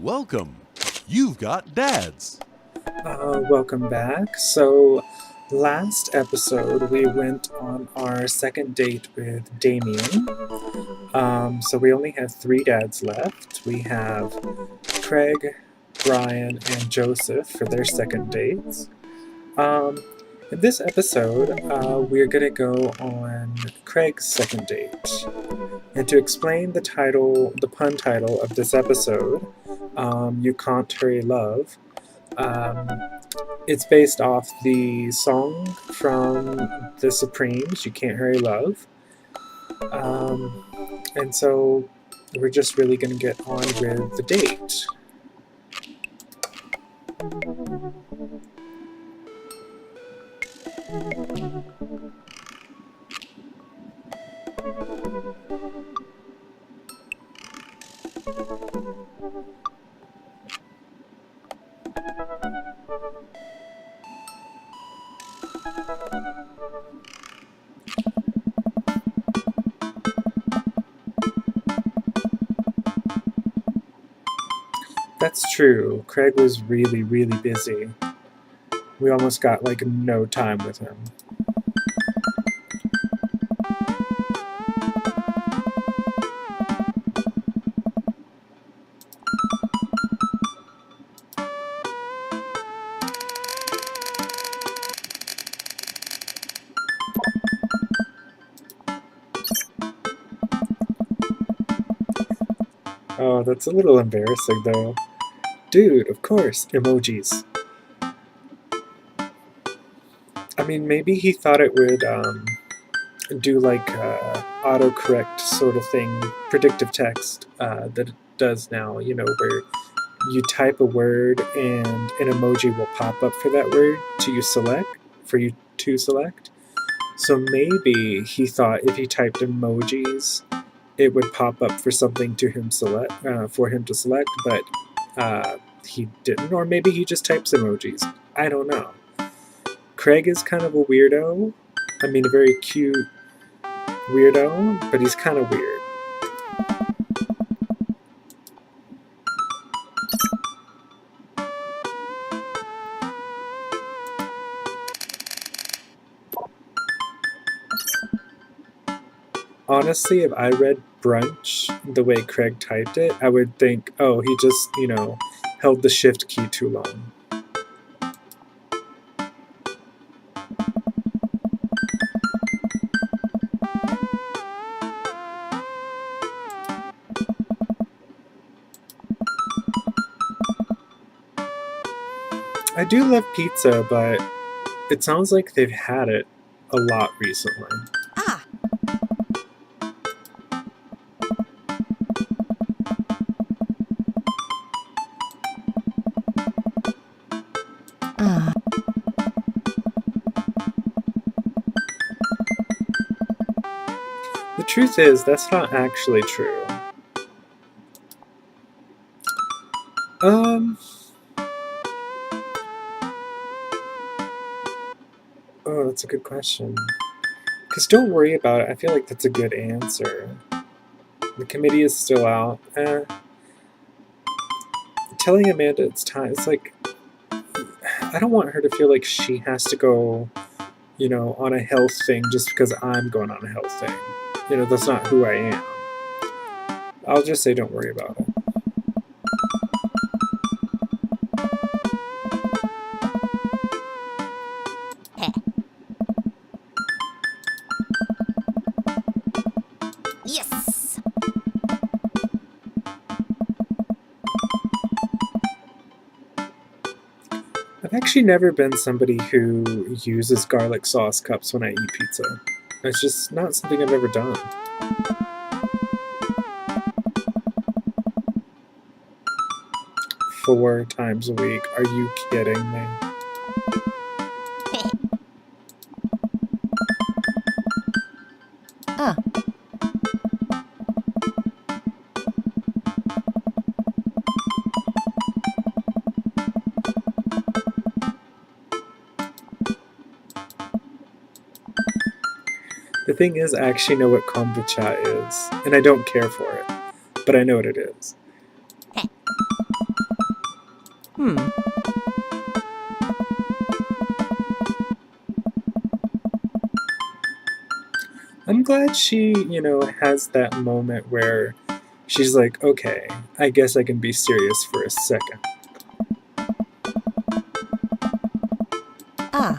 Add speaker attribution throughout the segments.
Speaker 1: Welcome. You've got dads.
Speaker 2: Welcome back. So, last episode we went on our second date with Damien. So we only have three dads left. We have Craig, Brian, and Joseph for their second dates. In this episode, we're gonna go on Craig's second date. And to explain the pun title of this episode, You Cahn't Hurry Love, it's based off the song from the Supremes, You Cahn't Hurry Love. And so we're just really going to get on with the date. That's true. Craig was really, really busy. We almost got like no time with him. Oh, that's a little embarrassing though. Dude, of course, emojis. I mean, maybe he thought it would do like autocorrect sort of thing, predictive text that it does now, you know, where you type a word and an emoji will pop up for that word for you to select. So maybe he thought if he typed emojis, it would pop up for something to him for him to select, but he didn't, or maybe he just types emojis. I don't know. Craig is kind of a weirdo. I mean, a very cute weirdo, but he's kind of weird. Honestly, if I read brunch the way Craig typed it, I would think, oh, he just, held the shift key too long. I do love pizza, but it sounds like they've had it a lot recently. The truth is, that's not actually true. Oh, that's a good question. Because don't worry about it, I feel like that's a good answer. The committee is still out. Telling Amanda it's time, it's like, I don't want her to feel like she has to go, on a health thing just because I'm going on a health thing. That's not who I am. I'll just say don't worry about it.
Speaker 3: Yes!
Speaker 2: I've actually never been somebody who uses garlic sauce cups when I eat pizza. It's just not something I've ever done. Four times a week. Are you kidding me? The thing is, I actually know what kombucha is, and I don't care for it, but I know what it is. I'm glad she, has that moment where she's like, okay, I guess I can be serious for a second.
Speaker 3: Ah.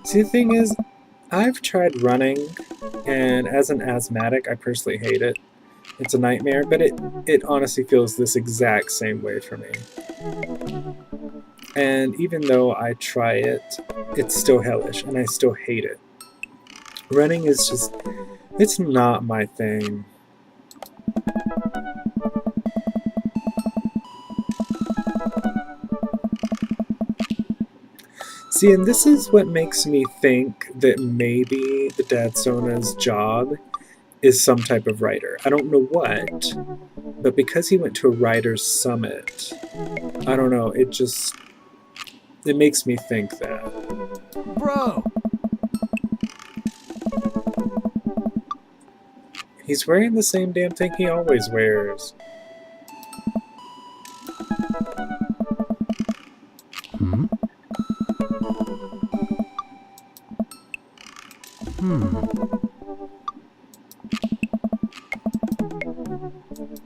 Speaker 2: See, the thing is, I've tried running, and as an asthmatic, I personally hate it. It's a nightmare, but it honestly feels this exact same way for me. And even though I try it, it's still hellish, and I still hate it. Running is just, it's not my thing. See, and this is what makes me think that maybe the Dadsona's job is some type of writer. I don't know what, but because he went to a writer's summit, I don't know, it makes me think that.
Speaker 3: Bro!
Speaker 2: He's wearing the same damn thing he always wears.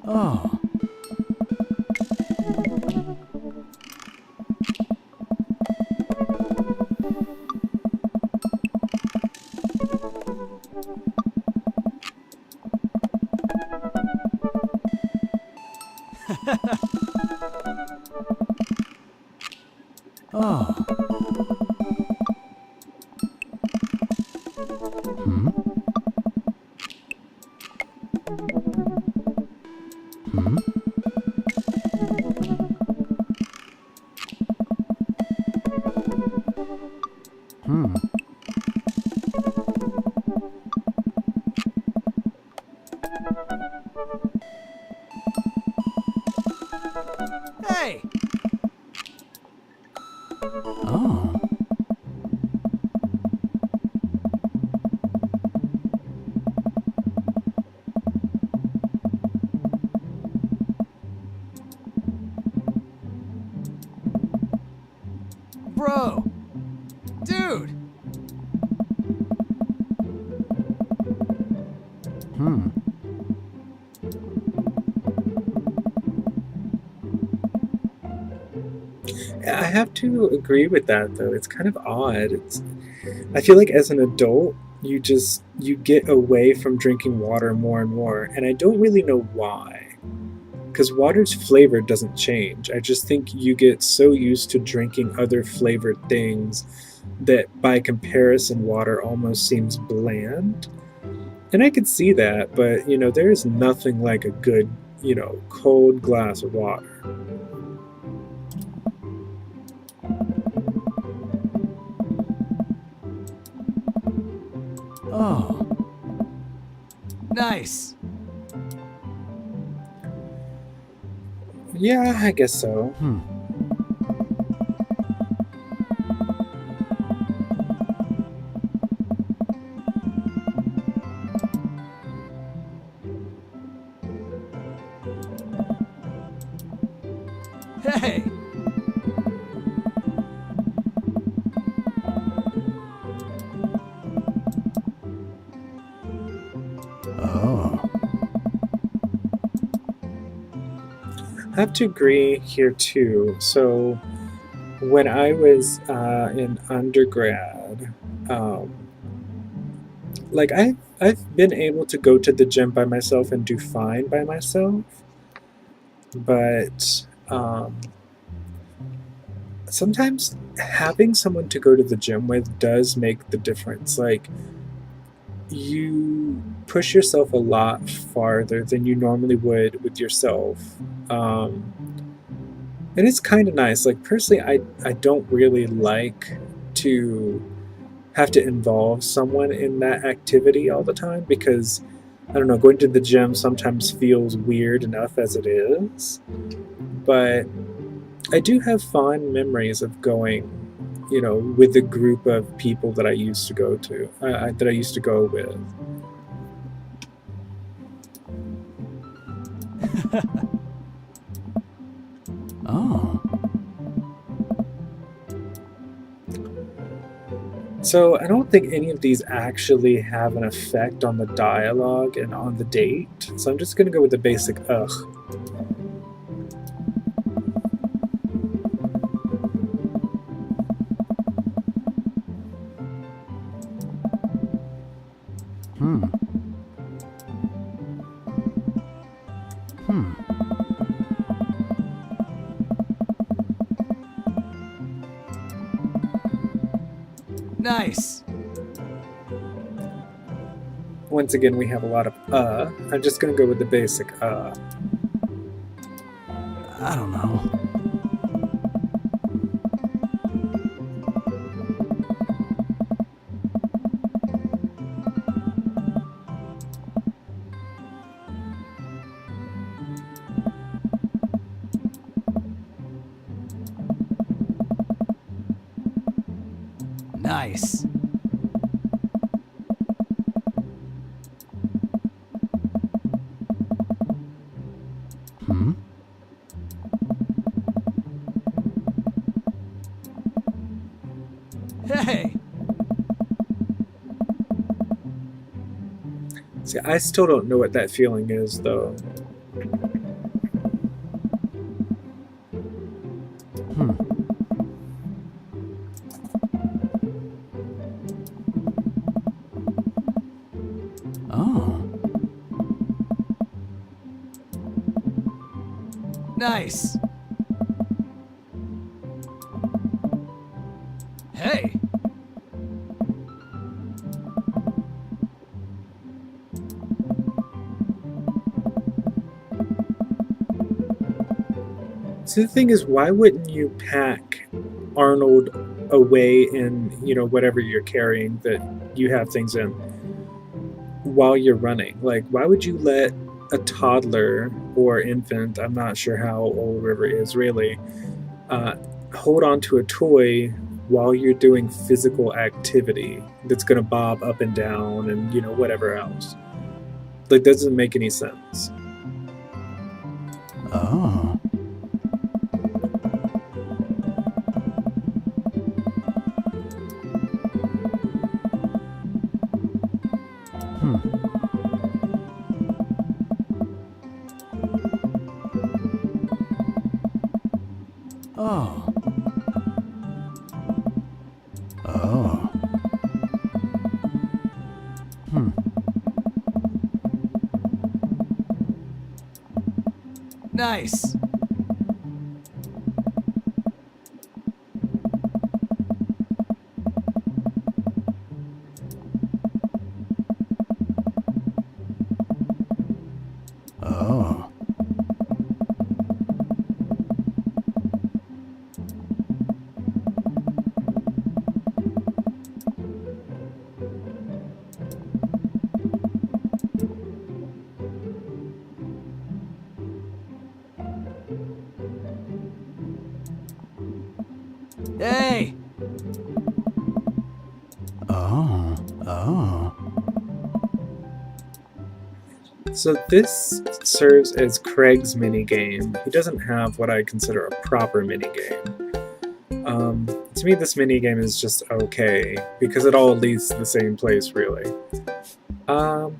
Speaker 1: Oh. Oh.
Speaker 3: Hey!
Speaker 1: Oh.
Speaker 3: Bro! Dude!
Speaker 2: I have to agree with that, though. It's kind of odd. I feel like as an adult, you get away from drinking water more and more, and I don't really know why. Because water's flavor doesn't change. I just think you get so used to drinking other flavored things that by comparison, water almost seems bland. And I could see that, but there's nothing like a good, cold glass of water.
Speaker 1: Oh.
Speaker 3: Nice!
Speaker 2: Yeah, I guess so.
Speaker 3: Hey!
Speaker 1: Oh.
Speaker 2: I have to agree here too. So, when I was in undergrad, like I've been able to go to the gym by myself and do fine by myself, but sometimes having someone to go to the gym with does make the difference. Like, you push yourself a lot farther than you normally would with yourself. And it's kind of nice. Like, personally, I don't really like to have to involve someone in that activity all the time because I don't know, going to the gym sometimes feels weird enough as it is, but I do have fond memories of going, with the group of people that I used to go to, that I used to go with.
Speaker 1: Oh.
Speaker 2: So I don't think any of these actually have an effect on the dialogue and on the date. So I'm just going to go with the basic ugh.
Speaker 1: Hmm. Hmm.
Speaker 3: Nice.
Speaker 2: Once again, we have a lot of I'm just going to go with the basic
Speaker 1: I don't know.
Speaker 3: Nice.
Speaker 1: Hmm.
Speaker 3: Hey.
Speaker 2: See, I still don't know what that feeling is, though.
Speaker 1: Hmm. Oh.
Speaker 3: Nice. Hey.
Speaker 2: So the thing is, why wouldn't you pack Arnold away in, whatever you're carrying that you have things in while you're running? Like, why would you let a toddler or infant, I'm not sure how old River is really, hold on to a toy while you're doing physical activity that's going to bob up and down and, whatever else? Like, doesn't make any sense.
Speaker 1: Oh. Hmm. Oh. Oh. Hmm.
Speaker 3: Nice.
Speaker 1: Oh.
Speaker 3: Hey.
Speaker 1: Oh. Oh.
Speaker 2: So this serves as Craig's minigame. He doesn't have what I consider a proper minigame. To me, this minigame is just okay, because it all leads to the same place, really. I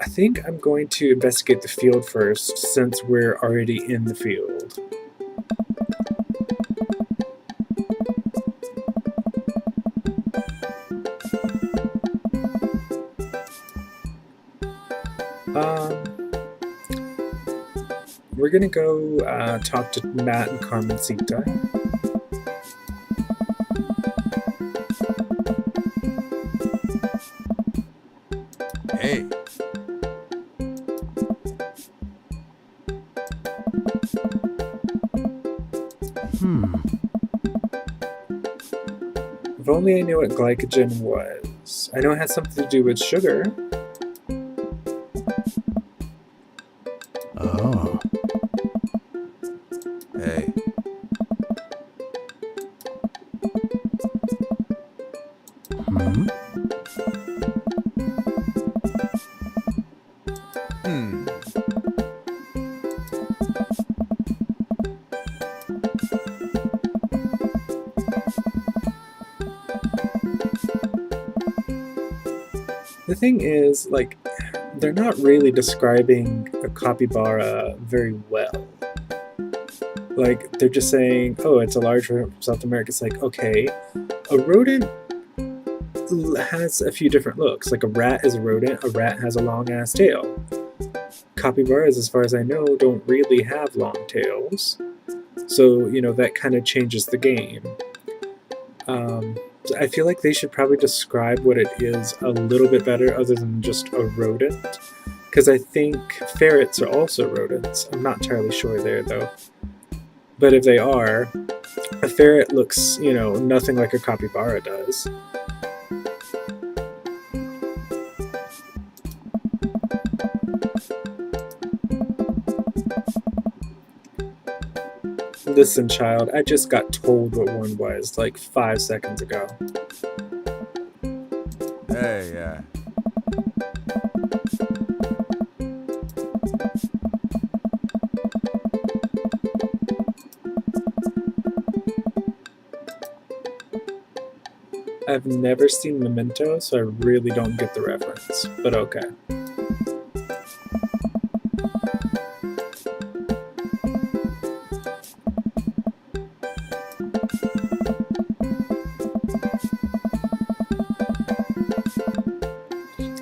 Speaker 2: think I'm going to investigate the field first, since we're already in the field. We're gonna go talk to Matt and Carmencita.
Speaker 3: Hey.
Speaker 2: only I knew what glycogen was. I know it has something to do with sugar.
Speaker 1: Oh.
Speaker 3: Hey.
Speaker 1: Hmm?
Speaker 3: Hmm.
Speaker 2: The thing is, like, they're not really describing a capybara very well. Like, they're just saying, oh, it's a large rodent from South America. It's like, okay, a rodent has a few different looks. Like, a rat is a rodent, a rat has a long-ass tail. Capybaras, as far as I know, don't really have long tails. So, that kind of changes the game. I feel like they should probably describe what it is a little bit better other than just a rodent. Because I think ferrets are also rodents. I'm not entirely sure there, though. But if they are, a ferret looks, nothing like a capybara does. Listen, child, I just got told what one was like 5 seconds ago.
Speaker 3: Hey, yeah.
Speaker 2: I've never seen Memento, so I really don't get the reference, but okay.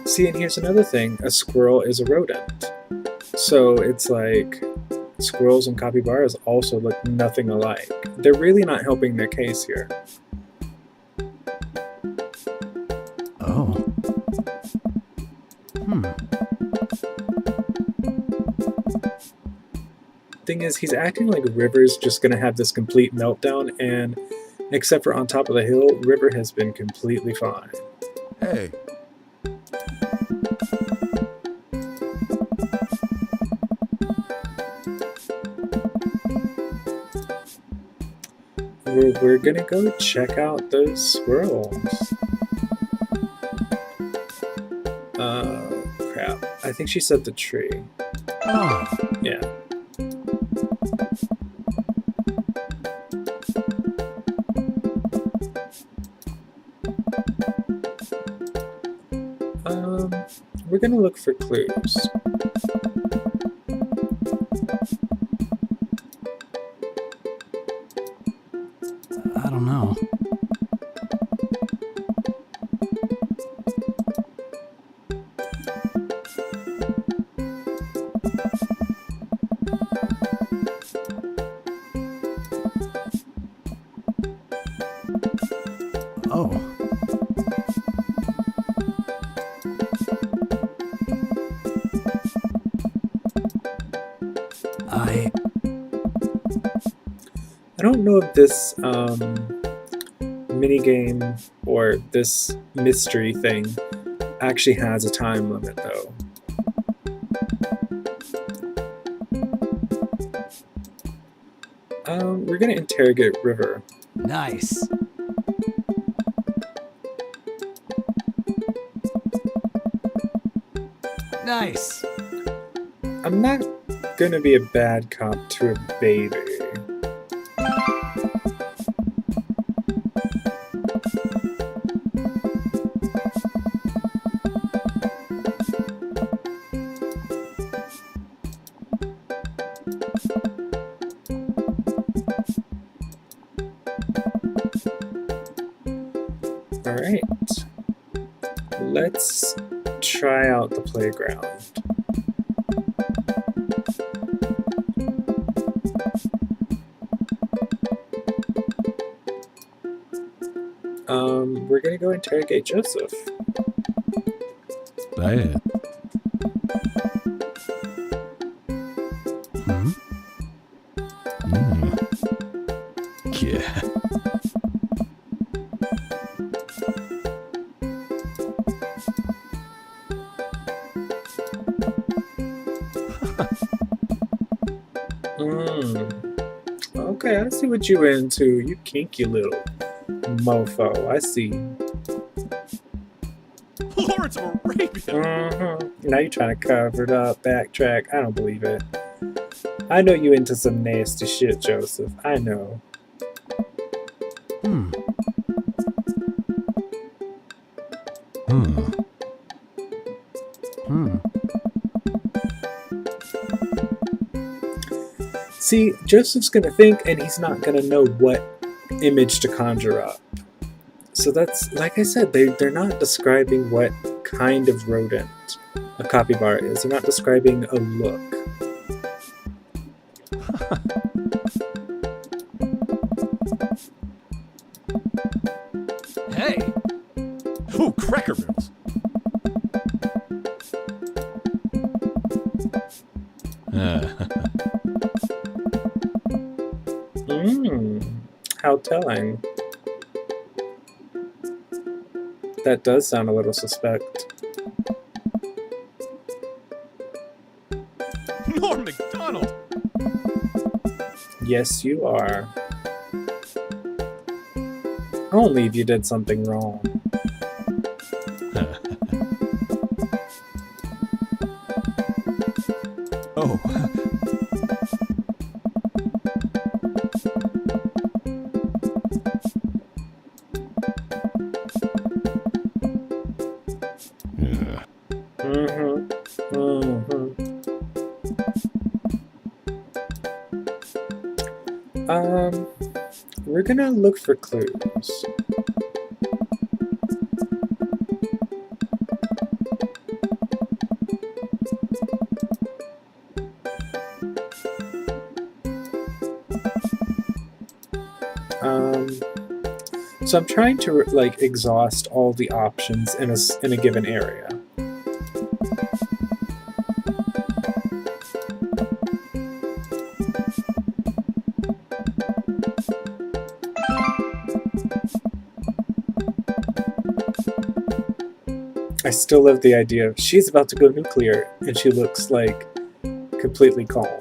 Speaker 2: See, and here's another thing. A squirrel is a rodent. So it's like squirrels and capybaras also look nothing alike. They're really not helping their case here.
Speaker 1: Oh. Hmm.
Speaker 2: Thing is, he's acting like River's just gonna have this complete meltdown, and except for on top of the hill, River has been completely fine.
Speaker 3: Hey.
Speaker 2: We're gonna go check out those squirrels. Crap. I think she said the tree.
Speaker 1: Oh.
Speaker 2: Yeah. We're gonna look for clues.
Speaker 1: I don't know. Oh.
Speaker 2: I don't know if this minigame or this mystery thing actually has a time limit, though. We're gonna interrogate River.
Speaker 3: Nice. Nice.
Speaker 2: I'm not gonna be a bad cop to a baby. Alright, let's try out the playground. We're gonna go interrogate Joseph.
Speaker 1: Bad. Hmm? Yeah.
Speaker 2: Okay, I see what you into. You kinky little mofo. I see.
Speaker 3: Lawrence of Arabia!
Speaker 2: Now you're trying to cover it up, backtrack. I don't believe it. I know you into some nasty shit, Joseph. I know.
Speaker 1: Hmm. Hmm. Hmm.
Speaker 2: See, Joseph's gonna think, and he's not gonna know what image to conjure up. So that's, like I said, they're not describing what kind of rodent a capybara is. They're not describing a look.
Speaker 3: Hey! Ooh, cracker barrels!
Speaker 2: How telling. That does sound a little suspect.
Speaker 3: Norm MacDonald!
Speaker 2: Yes, you are. Only if you did something wrong.
Speaker 3: Oh.
Speaker 1: Yeah.
Speaker 2: We're gonna look for clues. So I'm trying to like exhaust all the options in a given area. I still love the idea of she's about to go nuclear and she looks like completely calm.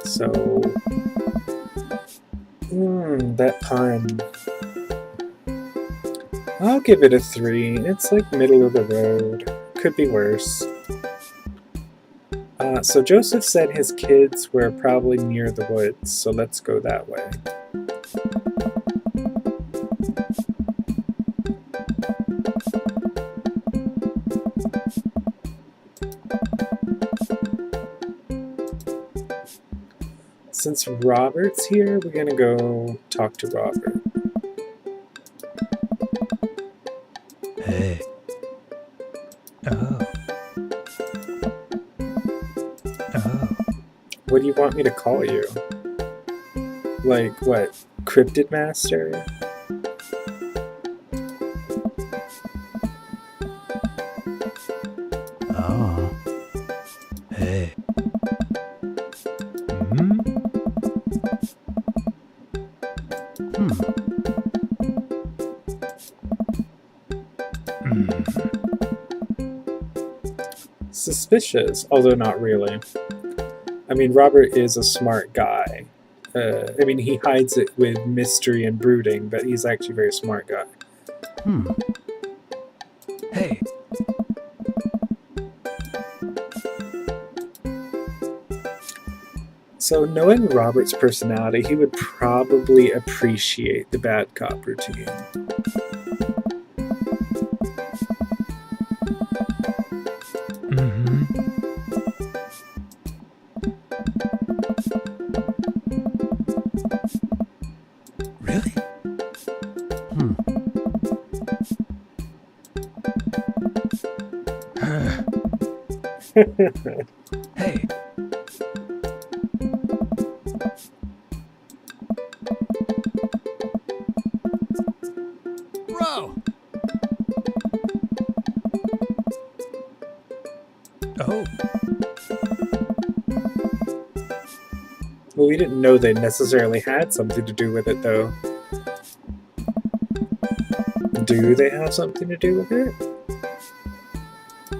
Speaker 2: So, that pun. I'll give it a 3. It's like middle of the road. Could be worse. So Joseph said his kids were probably near the woods, so let's go that way. Since Robert's here, we're gonna go talk to Robert.
Speaker 1: Hey. Oh. Oh.
Speaker 2: What do you want me to call you? Like, what? Cryptid Master?
Speaker 1: Oh. Hey. Hmm?
Speaker 2: Suspicious, although not really. I mean, Robert is a smart guy. I mean, he hides it with mystery and brooding, but he's actually a very smart guy.
Speaker 3: Hey!
Speaker 2: So, knowing Robert's personality, he would probably appreciate the bad cop routine.
Speaker 3: Really? Hey! Bro! Oh,
Speaker 2: Well, we didn't know they necessarily had something to do with it, though. Do they have something to do with it?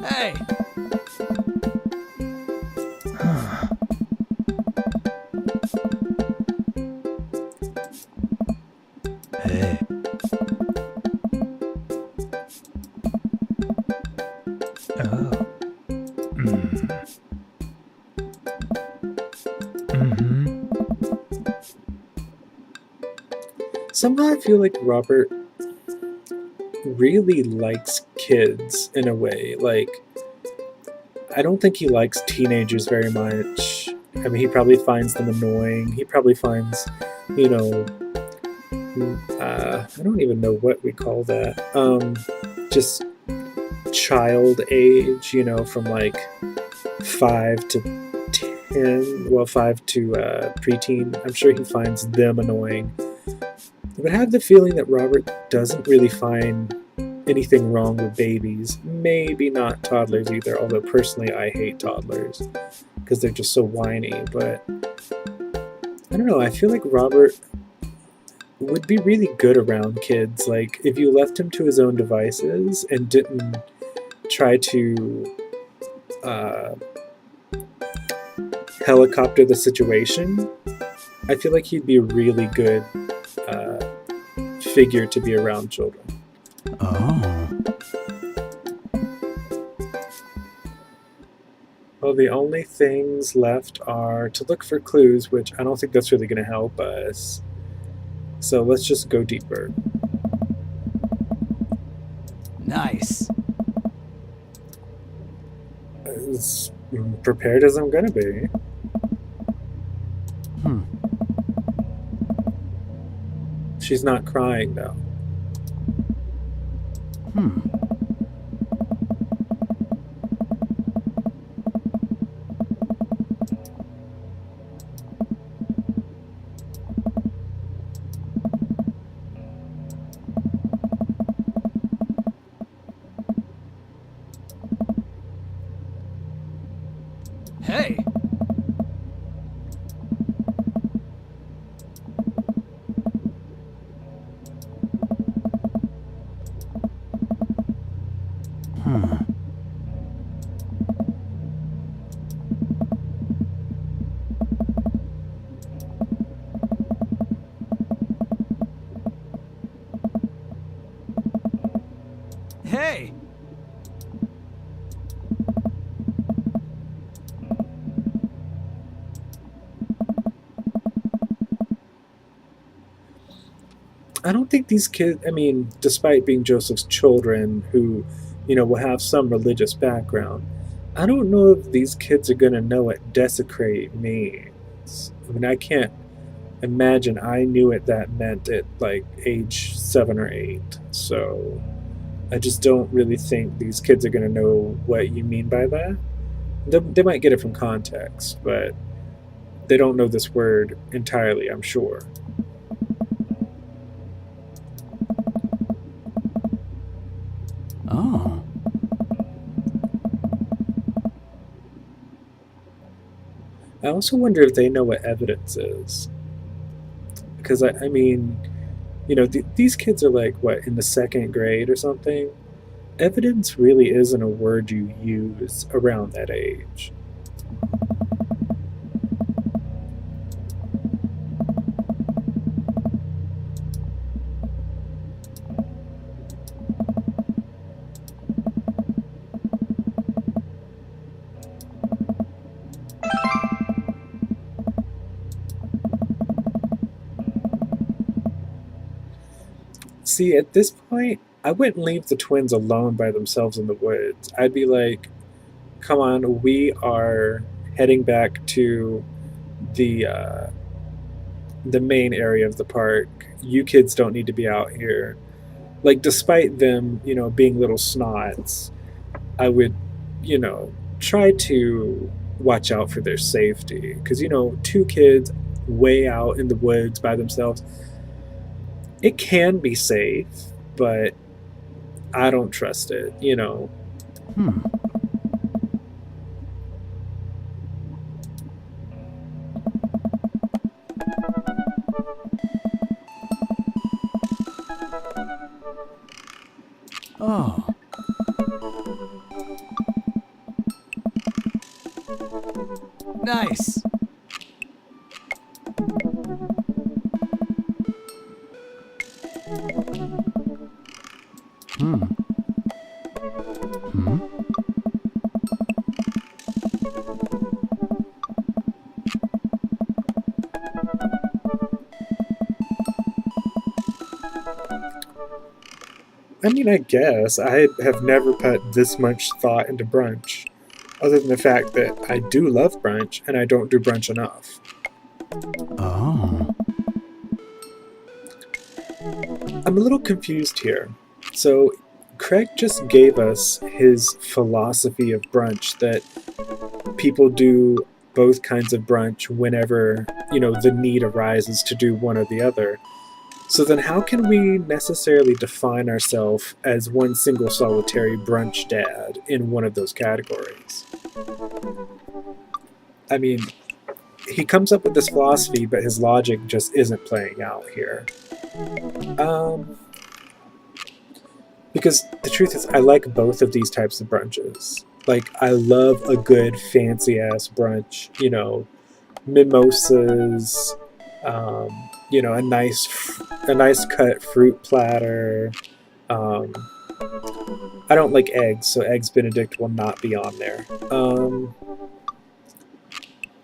Speaker 3: hey.
Speaker 1: Hey. Oh. Mm-hmm.
Speaker 2: Somehow I feel like Robert really likes kids in a way. Like, I don't think he likes teenagers very much. I mean, he probably finds them annoying. He probably finds, you know, I don't even know what we call that. Just child age, you know, from like 5 to 10, well, 5 to preteen. I'm sure he finds them annoying. But I have the feeling that Robert doesn't really find anything wrong with babies. Maybe not toddlers either, although personally I hate toddlers because they're just so whiny. But I don't know, I feel like Robert would be really good around kids. Like, if you left him to his own devices and didn't try to helicopter the situation, I feel like he'd be a really good figure to be around children.
Speaker 1: Oh.
Speaker 2: Well, the only things left are to look for clues, which I don't think that's really going to help us. So let's just go deeper.
Speaker 3: Nice.
Speaker 2: As prepared as I'm going to be. She's not crying, though.
Speaker 3: Hey. Hey.
Speaker 2: I don't think these kids, I mean, despite being Joseph's children who, you know, will have some religious background, I don't know if these kids are going to know what desecrate means. I mean, I can't imagine I knew what that meant at like age 7 or 8. So I just don't really think these kids are going to know what you mean by that. They might get it from context, but they don't know this word entirely, I'm sure.
Speaker 1: Oh.
Speaker 2: I also wonder if they know what evidence is. Because, I mean, you know, these kids are like, what, in the 2nd grade or something? Evidence really isn't a word you use around that age. See, at this point, I wouldn't leave the twins alone by themselves in the woods. I'd be like, come on, we are heading back to the main area of the park. You kids don't need to be out here. Like, despite them, you know, being little snots, I would, you know, try to watch out for their safety. Because, you know, 2 kids way out in the woods by themselves, it can be safe, but I don't trust it, you know.
Speaker 1: Hmm. Hmm.
Speaker 2: I mean, I guess. I have never put this much thought into brunch, other than the fact that I do love brunch and I don't do brunch enough.
Speaker 1: Oh.
Speaker 2: I'm a little confused here. So, Craig just gave us his philosophy of brunch that people do both kinds of brunch whenever, the need arises to do one or the other. So then how can we necessarily define ourselves as one single solitary brunch dad in one of those categories? I mean, he comes up with this philosophy, but his logic just isn't playing out here. Because the truth is, I like both of these types of brunches. Like, I love a good fancy ass brunch, mimosas, a nice cut fruit platter. I don't like eggs, so eggs Benedict will not be on there.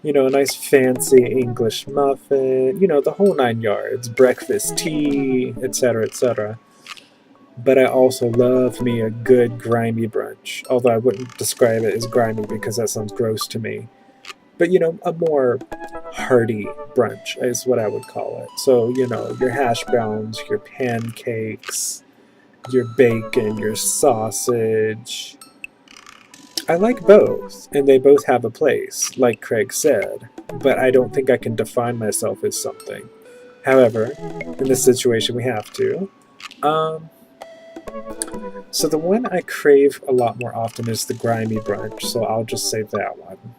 Speaker 2: A nice fancy English muffin, the whole 9 yards, breakfast tea, etc., etc. But I also love me a good grimy brunch, although I wouldn't describe it as grimy because that sounds gross to me. But, a more hearty brunch is what I would call it. So, your hash browns, your pancakes, your bacon, your sausage. I like both, and they both have a place, like Craig said, but I don't think I can define myself as something. However, in this situation we have to. So the one I crave a lot more often is the grimy brunch, so I'll just say that one.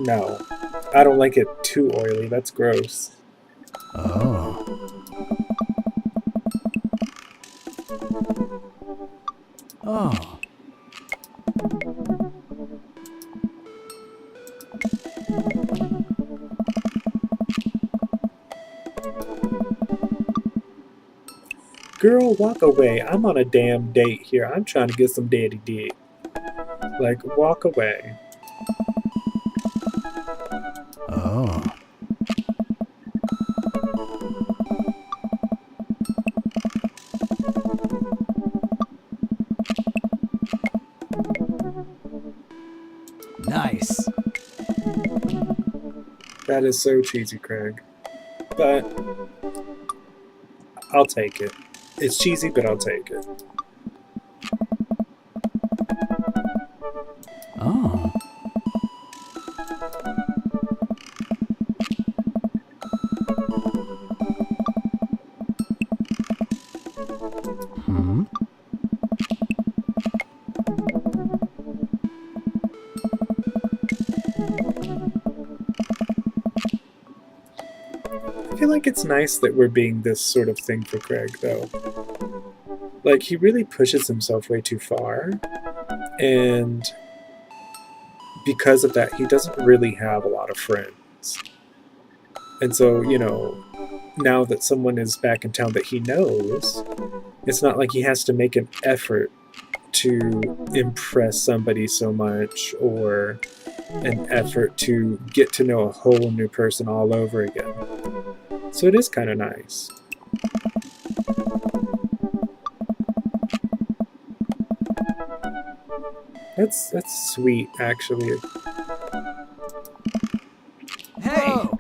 Speaker 2: No, I don't like it too oily, that's gross.
Speaker 1: Oh. Oh.
Speaker 2: Girl, walk away. I'm on a damn date here. I'm trying to get some daddy dick. Like, walk away.
Speaker 1: Oh.
Speaker 3: Nice.
Speaker 2: That is so cheesy, Craig. But I'll take it. It's cheesy, but I'll take it.
Speaker 1: Oh. Hmm.
Speaker 2: I feel like it's nice that we're being this sort of thing for Craig, though. Like, he really pushes himself way too far, and because of that, he doesn't really have a lot of friends. And so, now that someone is back in town that he knows, it's not like he has to make an effort to impress somebody so much, or an effort to get to know a whole new person all over again. So it is kind of nice. That's sweet, actually.
Speaker 3: Hey!
Speaker 1: Whoa.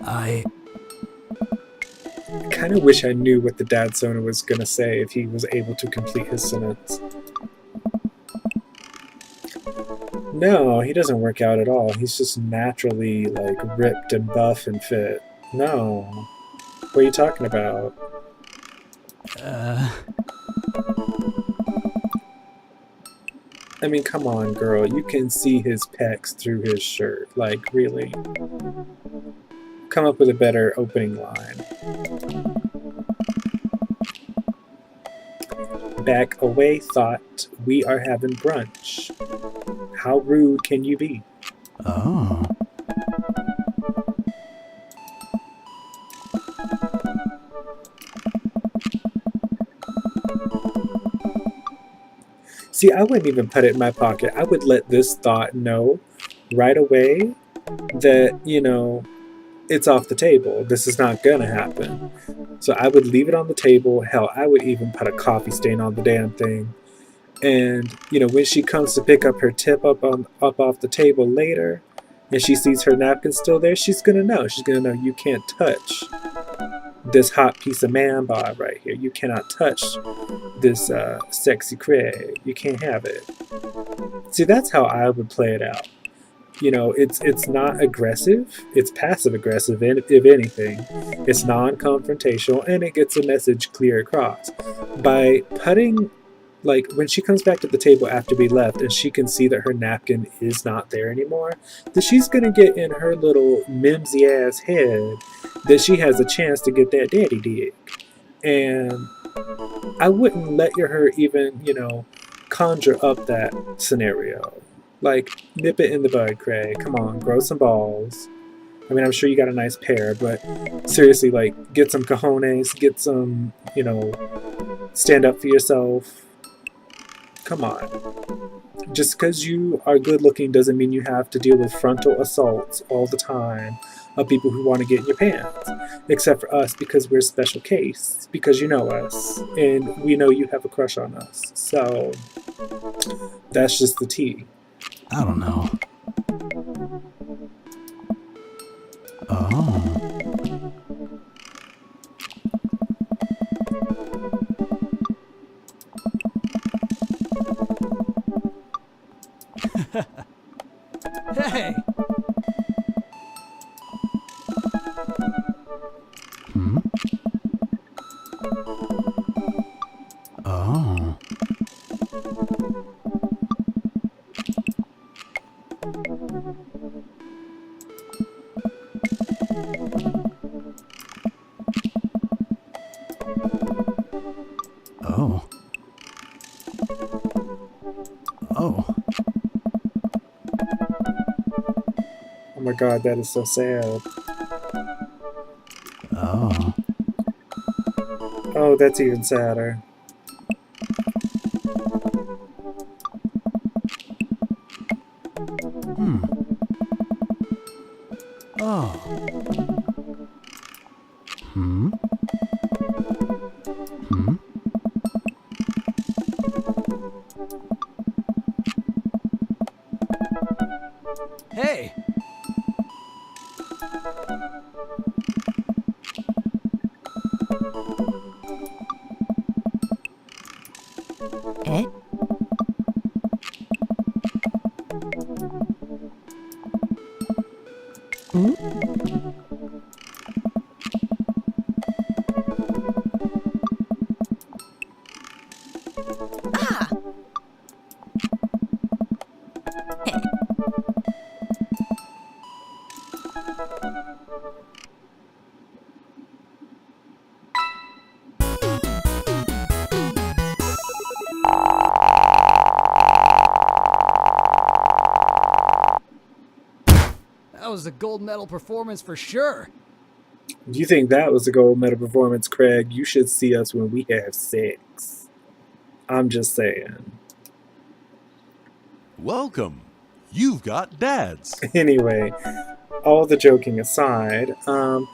Speaker 1: I.
Speaker 2: Kind of wish I knew what the dad Sona was gonna say if he was able to complete his sentence. No, he doesn't work out at all. He's just naturally, like, ripped and buff and fit. No. What are you talking about? I mean, come on, girl. You can see his pecs through his shirt. Like, really? Come up with a better opening line. back away, thought we are having brunch. How rude can you be?
Speaker 1: Oh.
Speaker 2: See, I wouldn't even put it in my pocket. I would let this thought know right away that, it's off the table. This is not gonna happen. So I would leave it on the table. Hell, I would even put a coffee stain on the damn thing. And, when she comes to pick up her tip up off the table later, and she sees her napkin still there, she's gonna know. She's gonna know you can't touch this hot piece of man bod right here. You cannot touch this sexy Craig. You can't have it. See, that's how I would play it out. It's not aggressive. It's passive aggressive, if anything. It's non-confrontational, and it gets a message clear across. By putting, when she comes back to the table after we left and she can see that her napkin is not there anymore, then she's going to get in her little mimsy ass head that she has a chance to get that daddy dick. And I wouldn't let her even, conjure up that scenario. Nip it in the bud, Craig. Come on, grow some balls. I mean, I'm sure you got a nice pair, but seriously, get some cojones, get some, stand up for yourself. Come on. Just because you are good looking doesn't mean you have to deal with frontal assaults all the time of people who want to get in your pants. Except for us, because we're a special case. Because you know us. And we know you have a crush on us. So, that's just the tea.
Speaker 1: I don't know. Oh.
Speaker 3: Hey!
Speaker 1: Hmm? Oh. Oh. Oh.
Speaker 2: Oh my god, that is so sad.
Speaker 1: Oh.
Speaker 2: Oh, that's even sadder.
Speaker 1: Hmm. Oh. Hmm? Hmm?
Speaker 3: Hey!
Speaker 4: Eh? Hmm? Ah! Heh.
Speaker 3: That was a gold medal performance for sure.
Speaker 2: Do you think that was a gold medal performance, Craig? You should see us when we have sex. I'm just saying.
Speaker 5: Welcome. You've got dads.
Speaker 2: Anyway, all the joking aside, so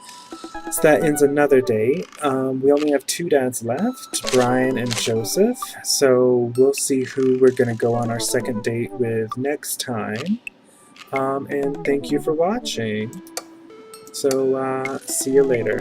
Speaker 2: that ends another day. We only have 2 dads left, Brian and Joseph. So we'll see who we're going to go on our second date with next time. And thank you for watching. So, see you later.